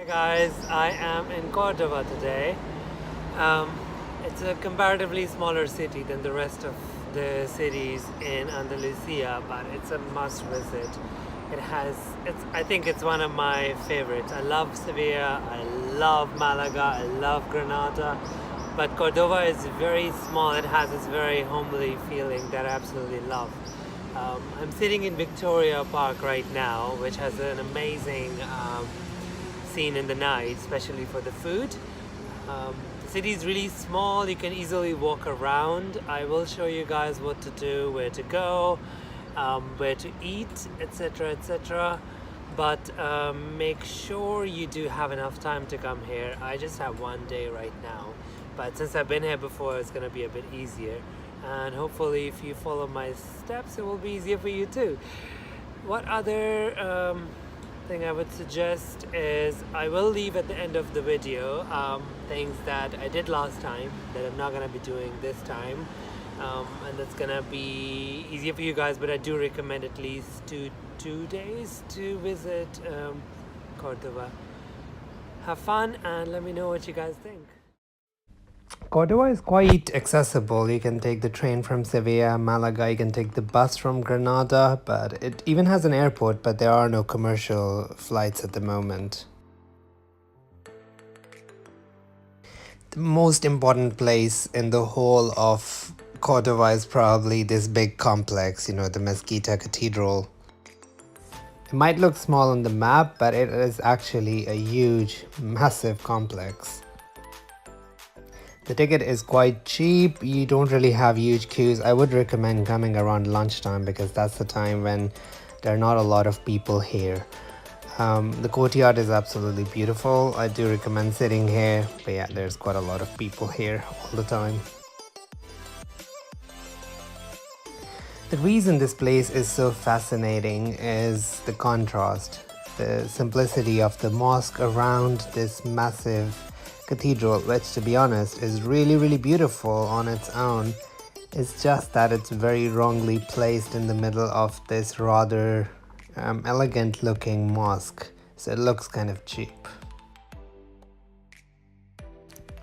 Hey guys, I am in Cordoba today. Um, it's a comparatively smaller city than the rest of the cities in Andalusia, but it's a must visit. I think it's one of my favorites. I love Sevilla, I love Malaga, I love Granada, but Cordoba is very small. It has this very homely feeling that I absolutely love. I'm sitting in Victoria Park right now, which has an amazing scene in the night, especially for the food. The city is really small, you can easily walk around. I will show you guys what to do, where to go, where to eat, etc. etc. But make sure you do have enough time to come here. I just have one day right now, but since I've been here before, it's going to be a bit easier. And hopefully, if you follow my steps, it will be easier for you too. What other thing I would suggest is I will leave at the end of the video things that I did last time that I'm not going to be doing this time, and that's going to be easier for you guys, but I do recommend at least two days to visit Cordoba. Have fun and let me know what you guys think. Cordoba is quite accessible. You can take the train from Sevilla, Malaga, you can take the bus from Granada, but it even has an airport, but there are no commercial flights at the moment. The most important place in the whole of Cordoba is probably this big complex, the Mezquita Cathedral. It might look small on the map, but it is actually a huge, massive complex. The ticket is quite cheap, you don't really have huge queues. I would recommend coming around lunchtime because that's the time when there are not a lot of people here. The courtyard is absolutely beautiful. I do recommend sitting here, but yeah, there's quite a lot of people here all the time. The reason this place is so fascinating is the contrast, the simplicity of the mosque around this massive cathedral, which to be honest is really beautiful on its own. It's just that it's very wrongly placed in the middle of this rather elegant looking mosque, so it looks kind of cheap.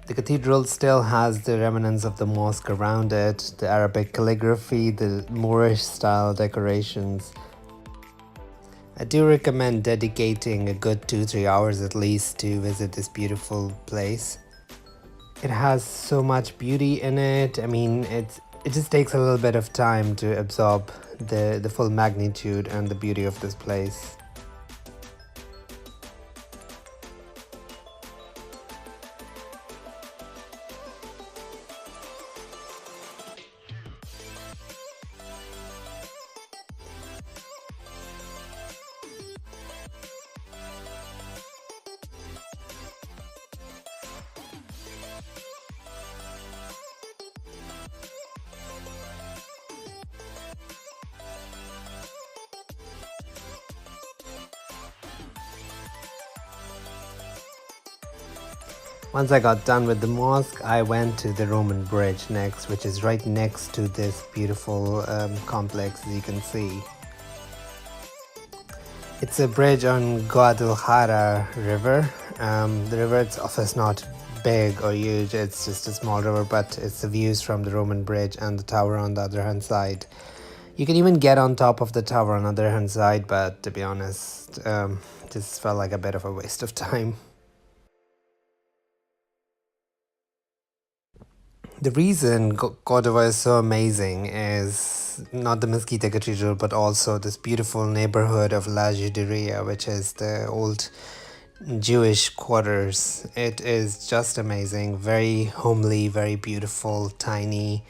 The cathedral still has the remnants of the mosque around it, the Arabic calligraphy, the Moorish style decorations. I do recommend dedicating a good 2-3 hours at least to visit this beautiful place. It has so much beauty in it. I mean, it just takes a little bit of time to absorb the full magnitude and the beauty of this place. Once I got done with the mosque, I went to the Roman bridge next, which is right next to this beautiful complex, as you can see. It's a bridge on Guadalajara river. The river itself is not big or huge, it's just a small river, but it's the views from the Roman bridge and the tower on the other hand side. You can even get on top of the tower on the other hand side, but to be honest, this felt like a bit of a waste of time. The reason Cordoba is so amazing is not the Mezquita Cathedral, but also this beautiful neighborhood of La Juderia, which is the old Jewish quarters. It is just amazing, very homely, very beautiful, tiny,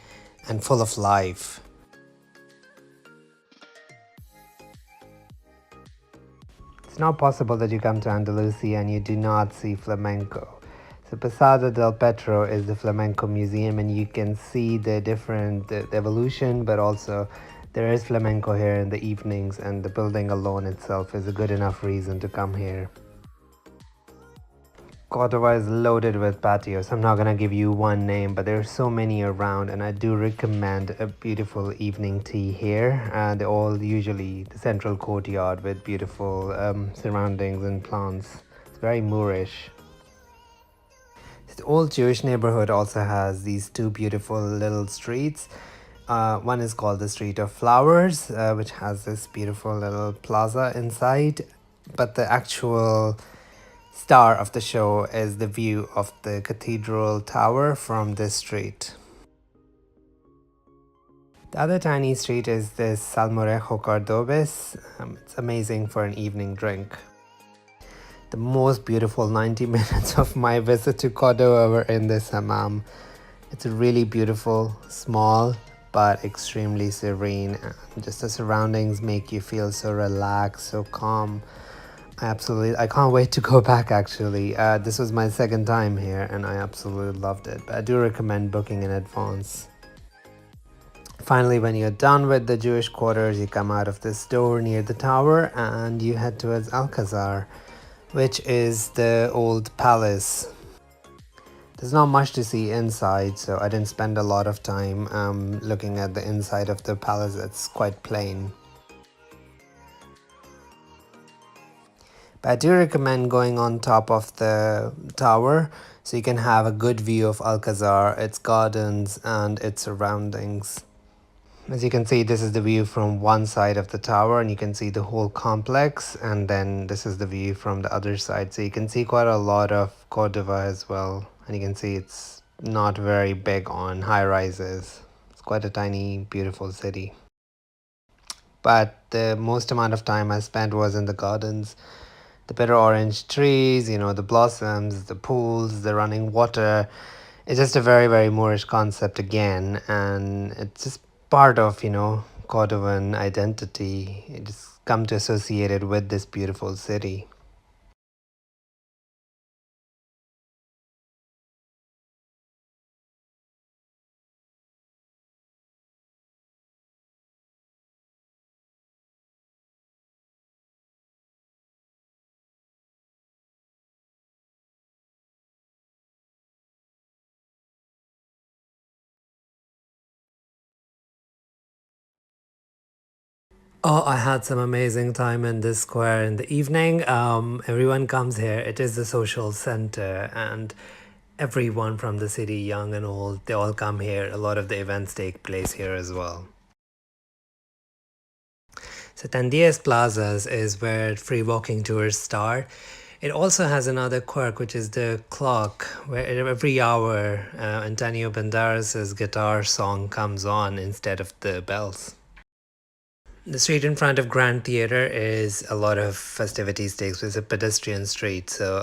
and full of life. It's not possible that you come to Andalusia and you do not see flamenco. So Posada del Petro is the Flamenco Museum, and you can see the evolution, but also there is flamenco here in the evenings, and the building alone itself is a good enough reason to come here. Cordoba is loaded with patios. I'm not gonna give you one name, but there are so many around, and I do recommend a beautiful evening tea here. They're all usually the central courtyard with beautiful surroundings and plants. very Moorish. The old Jewish neighborhood also has these two beautiful little streets. One is called the Street of Flowers, which has this beautiful little plaza inside. But the actual star of the show is the view of the cathedral tower from this street. The other tiny street is this Salmorejo Cordobes. It's amazing for an evening drink. The most beautiful 90 minutes of my visit to Cordoba were in this hammam. It's really beautiful, small, but extremely serene. And just the surroundings make you feel so relaxed, so calm. I can't wait to go back actually. This was my second time here and I absolutely loved it. But I do recommend booking in advance. Finally, when you're done with the Jewish quarters, you come out of this door near the tower and you head towards Alcazar, which is the old palace. There's not much to see inside, so I didn't spend a lot of time looking at the inside of the palace. It's quite plain. But I do recommend going on top of the tower so you can have a good view of Alcazar, its gardens and its surroundings. As you can see, this is the view from one side of the tower and you can see the whole complex, and then this is the view from the other side. So you can see quite a lot of Cordoba as well, and you can see it's not very big on high rises. It's quite a tiny, beautiful city. But the most amount of time I spent was in the gardens. The bitter orange trees, the blossoms, the pools, the running water. It's just a very, very Moorish concept again, and it's just part of, Cordovan identity. It's come to associate it with this beautiful city. Oh, I had some amazing time in this square in the evening. Everyone comes here. It is the social center, and everyone from the city, young and old, they all come here. A lot of the events take place here as well. So Tandias Plazas is where free walking tours start. It also has another quirk, which is the clock, where every hour Antonio Banderas's guitar song comes on instead of the bells. The street in front of Grand Theatre is a lot of festivities takes place. It's a pedestrian street, so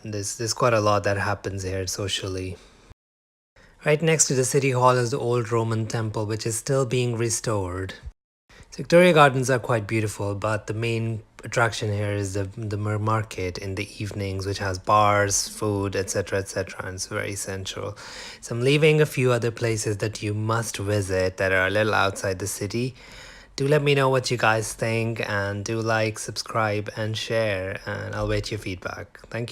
there's quite a lot that happens here socially. Right next to the city hall is the old Roman temple, which is still being restored. Victoria Gardens are quite beautiful, but the main attraction here is the market in the evenings, which has bars, food, etc., etc., and it's very central. So I'm leaving a few other places that you must visit that are a little outside the city. Do let me know what you guys think, and do like, subscribe, and share, and I'll wait your feedback. Thank you.